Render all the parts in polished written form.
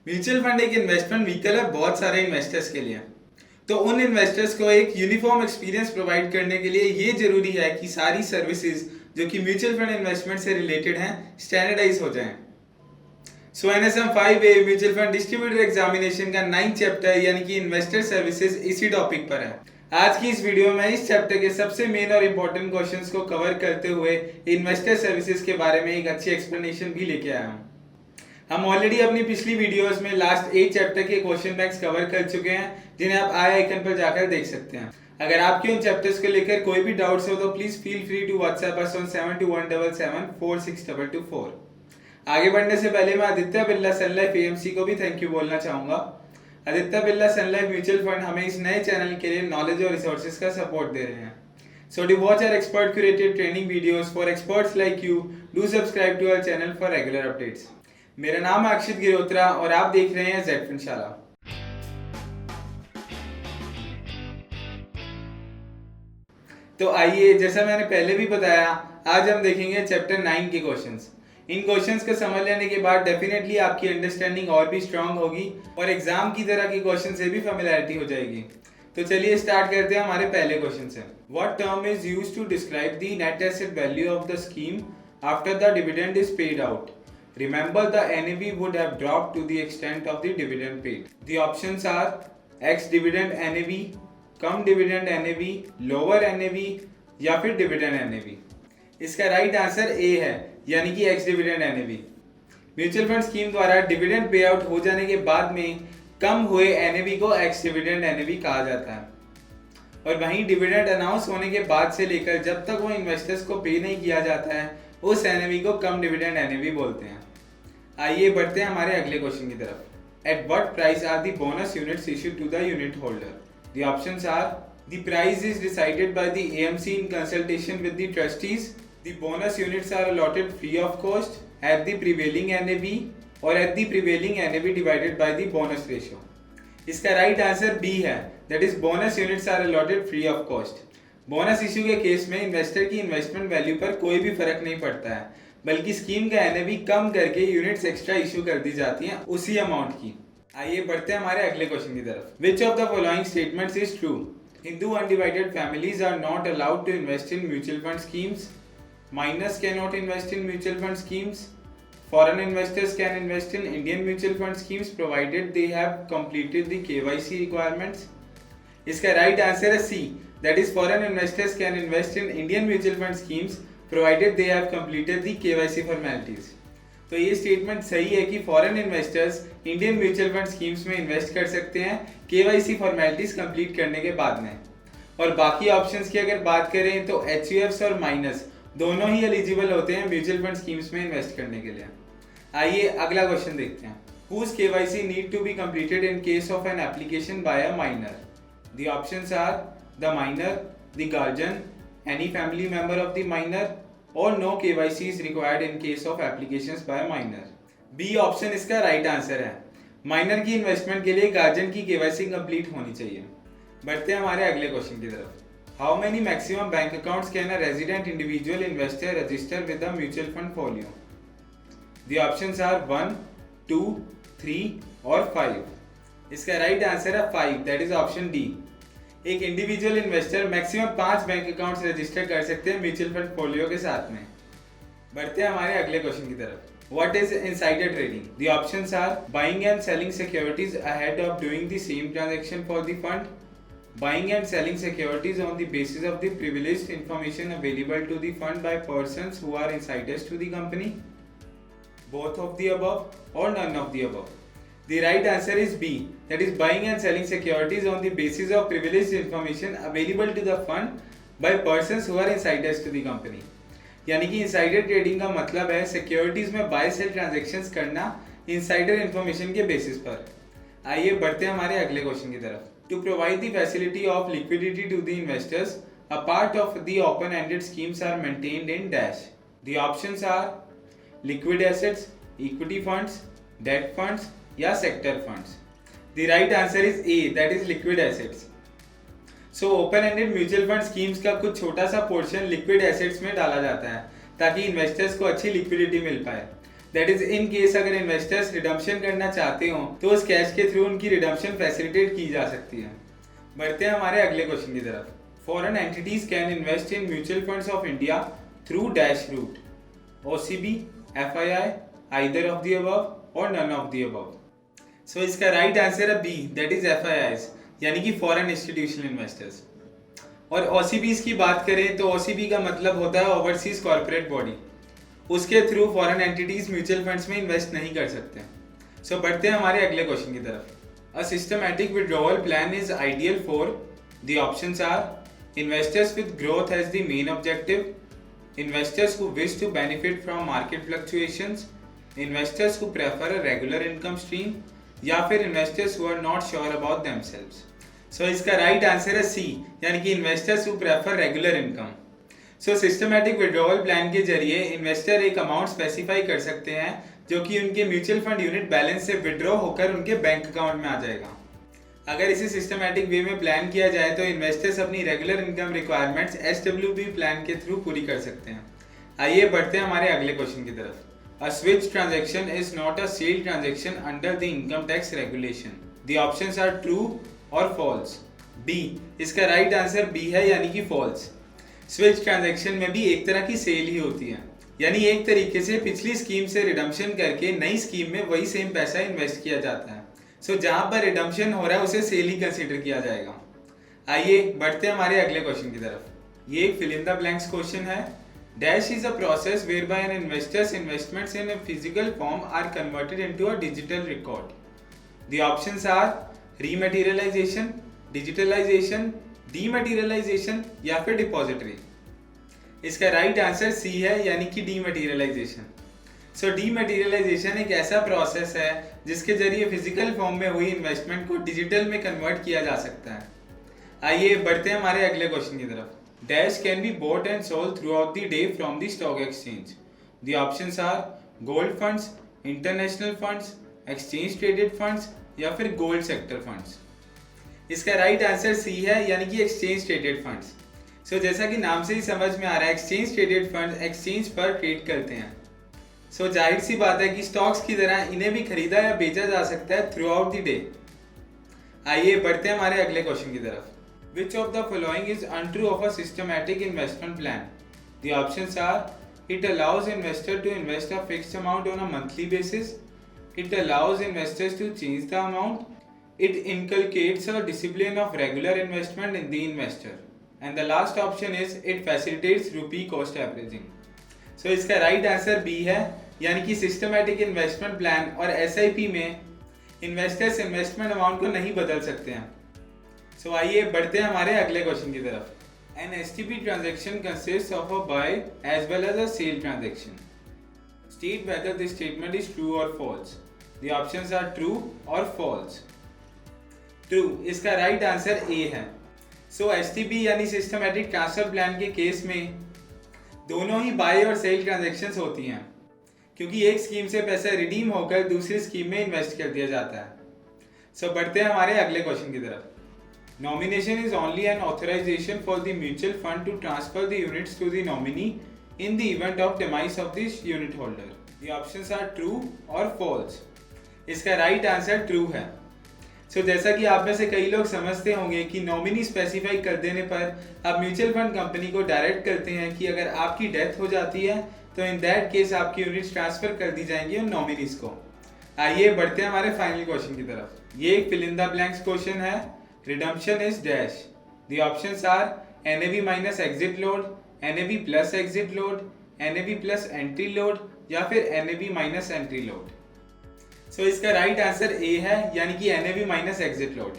Mutual fund एक investment vehicle है बहुत सारे इन्वेस्टर्स के लिए। तो उन इन्वेस्टर्स को एक यूनिफॉर्म एक्सपीरियंस प्रोवाइड करने के लिए ये जरूरी है कि सारी सर्विसेज जो कि म्यूचुअल फंड इन्वेस्टमेंट से रिलेटेड हैं स्टैंडर्डाइज हो जाएं। सो NSM 5A mutual fund distributor examination का 9th चैप्टर यानी कि इन्वेस्टर सर्विसेज इसी टॉपिक पर है। आज की इस वीडियो में इस चैप्टर के सबसे मेन और इम्पोर्टेंट क्वेश्चंस को कवर करते हुए इन्वेस्टर सर्विसेज के बारे में एक अच्छी एक्सप्लेनेशन भी लेके आया हूँ। हम ऑलरेडी अपनी पिछली वीडियोस में लास्ट 8 चैप्टर के क्वेश्चन बैंक्स कवर कर चुके हैं, जिन्हें आप आई आइकन पर जाकर देख सकते हैं। अगर आपके उन चैप्टर्स को लेकर कोई भी डाउट्स हो तो please feel free to WhatsApp us on 7217746224। आगे बढ़ने से पहले मैं Aditya Birla Sun Life AMC को भी थैंक यू बोलना चाहूंगा। Aditya Birla Sun Life mutual fund हमें इस नए चैनल के लिए नॉलेज और रिसोर्सेज का सपोर्ट दे रहे हैं। So to watch our expert curated training videos for experts like you, do subscribe to our channel for regular updates. मेरा नाम है अक्षित गिरोत्रा और आप देख रहे हैं जेड फिनशाला। तो आइए, जैसा मैंने पहले भी बताया, आज हम देखेंगे चैप्टर 9 के क्वेश्चंस। इन क्वेश्चंस को समझ लेने के बाद डेफिनेटली आपकी अंडरस्टैंडिंग और भी स्ट्रांग होगी और एग्जाम की तरह की क्वेश्चन से भी फेमिलियरिटी हो जाएगी। तो चलिए स्टार्ट करते हैं हमारे पहले क्वेश्चन से। What term is used to describe the net asset value of the scheme after the dividend is paid out? Remember, the NAV would have dropped to the extent of the dividend paid. The options are ex-dividend NAV, come dividend NAV, lower NAV या फिर dividend NAV। इसका right answer A है, यानी कि ex-dividend NAV। Mutual fund scheme द्वारा dividend pay out हो जाने के बाद में कम हुए NAV को ex-dividend NAV कहा जाता है। और वहीं डिविडेंड अनाउंस होने के बाद से लेकर जब तक वो इन्वेस्टर्स को पे नहीं किया जाता है उस NAV को कम डिविडेंड NAV बोलते हैं। आइए बढ़ते हैं हमारे अगले क्वेश्चन की तरफ। At what price are the bonus units issued to the unit holder? The options are the price is decided by the AMC in consultation with the trustees, the bonus units are allotted free of cost at the prevailing NAV और at the prevailing NAV divided by the bonus ratio. इसका right answer B है, that is bonus units are allotted free of cost. Bonus issue के case में investor की investment value पर कोई भी फर्क नहीं पड़ता है, बल्कि स्कीम का NAV कम करके यूनिट्स एक्स्ट्रा इशू कर दी जाती हैं उसी अमाउंट की। आइए बढ़ते हैं हमारे अगले क्वेश्चन की तरफ। Which of the following statements is true? Hindu undivided families are not allowed to invest in mutual fund schemes. Minors can not invest in mutual fund schemes. Foreign investors can invest in Indian mutual fund schemes provided they have completed the KYC requirements. इसका right answer है C, that is foreign investors can invest in Indian mutual fund schemes provided they have completed the KYC formalities। तो ये statement सही है कि foreign investors Indian mutual fund schemes में invest कर सकते हैं KYC फॉर्मेलिटीज कंप्लीट करने के बाद में। और बाकी ऑप्शंस की अगर बात करें तो HUFs और माइनर्स दोनों ही एलिजिबल होते हैं म्यूचुअल फंड स्कीम्स में इन्वेस्ट करने के लिए। आइए अगला क्वेश्चन देखते हैं। Whose KYC need to be completed in case of an application by a minor? The options are the minor, the guardian, any family member of the minor or no KYC is required in case of applications by a minor। B option इसका right answer है। Minor की investment के लिए guardian की KYC complete होनी चाहिए। बढ़ते हैं हमारे अगले क्वेश्चन की तरफ। How many maximum bank accounts can a resident individual investor register with a mutual fund folio? The options are 1, 2, 3 और 5। इसका राइट आंसर है 5, दैट इज ऑप्शन डी। एक individual investor maximum 5 bank accounts register कर सकते हैं mutual fund folio के साथ में। बढ़ते हैं हमारे अगले क्वेश्चन की तरफ। What is insider trading? The options are buying and selling securities ahead of doing the same transaction for the fund, buying and selling securities on the basis of the privileged information available to the fund by persons who are insiders to the company, both of the above और none of the above. The right answer is B, that is buying and selling securities on the basis of privileged information available to the fund by persons who are insiders to the company। यानी कि insider trading का मतलब है securities में buy sell transactions करना insider information के basis पर। आइए बढ़ते हैं हमारे अगले क्वेश्चन की तरफ। To provide the facility of liquidity to the investors a part of the open ended schemes are maintained in dash. The options are liquid assets, equity funds, debt funds या sector funds. The right answer is A, that is liquid assets. So open ended mutual fund schemes का कुछ छोटा सा portion liquid assets में डाला जाता है ताकि इन्वेस्टर्स को अच्छी लिक्विडिटी मिल पाए। दैट इज इन केस अगर इन्वेस्टर्स रिडम्पशन करना चाहते हो तो उस कैश के थ्रू उनकी रिडम्पशन फैसिलिटेट की जा सकती है। बढ़ते हैं हमारे अगले क्वेश्चन की तरफ। Foreign entities can invest in mutual funds of India through dash route, OCB, FII, either of the above और none of the above. So इसका राइट आंसर है बी, दैट इज एफआईआईज, यानी कि फॉरेन इंस्टीट्यूशनल इन्वेस्टर्स। और ओसीबीज की बात करें तो ओसीबी का मतलब होता है ओवरसीज कॉर्पोरेट बॉडी, उसके through foreign entities mutual funds में इन्वेस्ट नहीं कर सकते। सो बढ़ते हैं हमारे अगले क्वेश्चन की तरफ। A systematic withdrawal plan is ideal for the options are investors with growth as the main objective, investors who wish to benefit from market fluctuations, investors who prefer a regular income stream, या फिर investors who are not sure about themselves। So इसका right answer है C, यानी कि investors who prefer regular income। So systematic withdrawal plan के जरिए investor एक amount specify कर सकते हैं जो कि उनके म्यूचुअल फंड यूनिट बैलेंस से विड्रॉ होकर उनके बैंक अकाउंट में आ जाएगा। अगर इसे सिस्टमैटिक वे में प्लान किया जाए तो इन्वेस्टर्स अपनी regular income requirements SWP plan के थ्रू पूरी कर सकते हैं। आइए बढ़ते हैं हमारे अगले क्वेश्चन की तरफ। A switch transaction is not a sale transaction under the income tax regulation. The options are true और फॉल्स। बी, इसका राइट आंसर बी है, यानी कि फॉल्स। स्विच ट्रांजैक्शन में भी एक तरह की सेल ही होती है, यानी एक तरीके से पिछली स्कीम से रिडम्पशन करके नई स्कीम में वही सेम पैसा इन्वेस्ट किया जाता है। सो जहां पर रिडम्पशन हो रहा है उसे सेल ही कंसीडर किया जाएगा। आइए बढ़ते हैं हमारे अगले क्वेश्चन की तरफ। ये एक fill in the blanks question है। Dash is a process whereby an investors investments in a physical form are converted into a digital record. The options are rematerialization, digitalization, dematerialization या फिर depository. इसका right answer C है, यानी कि dematerialisation. सो dematerialisation एक ऐसा process है जिसके जरिए फिजिकल फॉर्म में हुई इन्वेस्टमेंट को डिजिटल में कन्वर्ट किया जा सकता है। आइए बढ़ते हैं हमारे अगले क्वेश्चन की तरफ। Dash can be bought and sold throughout the day from the stock exchange. The options are gold funds, international funds, exchange traded funds या फिर गोल्ड सेक्टर फंड्स। इसका राइट आंसर सी है, यानी कि exchange traded funds. सो जैसा कि नाम से ही समझ में आ रहा है, एक्सचेंज ट्रेडेड फंड्स एक्सचेंज पर ट्रेड करते हैं। सो जाहिर सी बात है कि स्टॉक्स की तरह इन्हें भी खरीदा या बेचा जा सकता है थ्रू आउट द डे। आइए बढ़ते हैं हमारे अगले क्वेश्चन की तरफ। Which of the following is untrue of a systematic investment plan. The options are it allows investor to invest a fixed amount on a monthly basis, it allows investors to change the amount, it inculcates a discipline of regular investment in the investor, and the last option is it facilitates rupee cost averaging। so इसका right answer B है, यानी कि systematic investment plan और SIP में investors investment amount को नहीं बदल सकते हैं। सो आइए बढ़ते हैं हमारे अगले क्वेश्चन की तरफ। An STP transaction consist of a buy as well as a sell transaction. State whether this statement is true और false. The options are true और फॉल्स। ट्रू, इसका राइट आंसर ए है। सो एसटीपी यानी systematic transfer plan के case में दोनों ही बाय और सेल ट्रांजैक्शंस होती हैं, क्योंकि एक स्कीम से पैसा रिडीम होकर दूसरी स्कीम में इन्वेस्ट कर दिया जाता है। सो बढ़ते हैं हमारे अगले क्वेश्चन की तरफ। Nomination is only an authorization for the mutual fund to transfer the units to the nominee in the event of demise of the unit holder. The options are true और फॉल्स। इसका right answer true है। सो जैसा कि आप में से कई लोग समझते होंगे कि नॉमिनी स्पेसिफाई कर देने पर आप म्यूचुअल फंड कंपनी को डायरेक्ट करते हैं कि अगर आपकी डेथ हो जाती है तो इन दैट केस आपकी यूनिट्स ट्रांसफर कर दी जाएंगी उन नॉमिनीज को। आइए बढ़ते हैं हमारे फाइनल क्वेश्चन की तरफ। ये एक fill in the blanks question है। Redemption is dash. The options are NAV minus exit load, NAV plus exit load, NAV plus entry load या फिर NAV minus entry load. So इसका राइट आंसर ए है, यानी कि NAV minus exit load.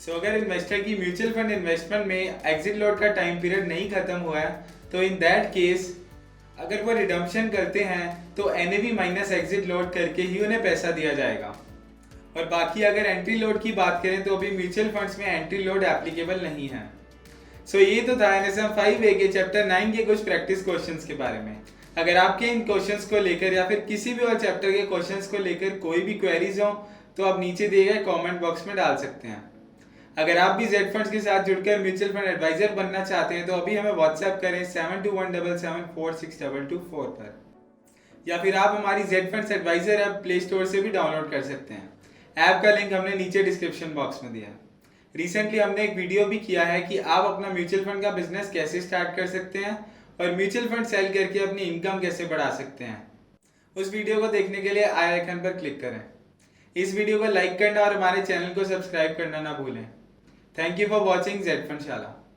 So अगर investor की mutual fund investment में exit load का टाइम पीरियड नहीं खत्म हुआ है तो इन दैट केस अगर वो रिडम्पशन करते हैं तो एनएवी माइनस एग्जिट लोड करके ही उन्हें पैसा दिया जाएगा। और बाकी अगर एंट्री लोड की बात करें तो अभी म्यूचुअल फंड्स में एंट्री लोड एप्लीकेबल नहीं है। सो ये तो था एनएसएम 5A के चैप्टर 9 के कुछ प्रैक्टिस क्वेश्चंस के बारे में। अगर आपके इन क्वेश्चंस को लेकर या फिर किसी भी और चैप्टर के क्वेश्चंस को लेकर कोई भी क्वेरीज हो तो आप नीचे दिए गए कमेंट बॉक्स में डाल सकते हैं। अगर आप भी जेड फंड्स के साथ जुड़कर म्यूचुअल फंड एडवाइजर बनना चाहते हैं तो अभी हमें व्हाट्सएप करें 7217746224 पर। या फिर आप हमारी Z funds advisor app play store से भी डाउनलोड कर सकते हैं। ऐप का लिंक हमने नीचे डिस्क्रिप्शन बॉक्स में दिया है। रिसेंटली हमने एक वीडियो भी किया है कि आप अपना म्यूचुअल फंड का बिजनेस कैसे स्टार्ट कर सकते हैं और म्यूचुअल फंड सेल करके अपनी इनकम कैसे बढ़ा सकते हैं। उस वीडियो को देखने के लिए आई आइकन पर क्लिक करें। इस वीडियो को लाइक करना और हमारे चैनल को सब्सक्राइब करना ना भूलें। Thank you for watching Z fund शाला।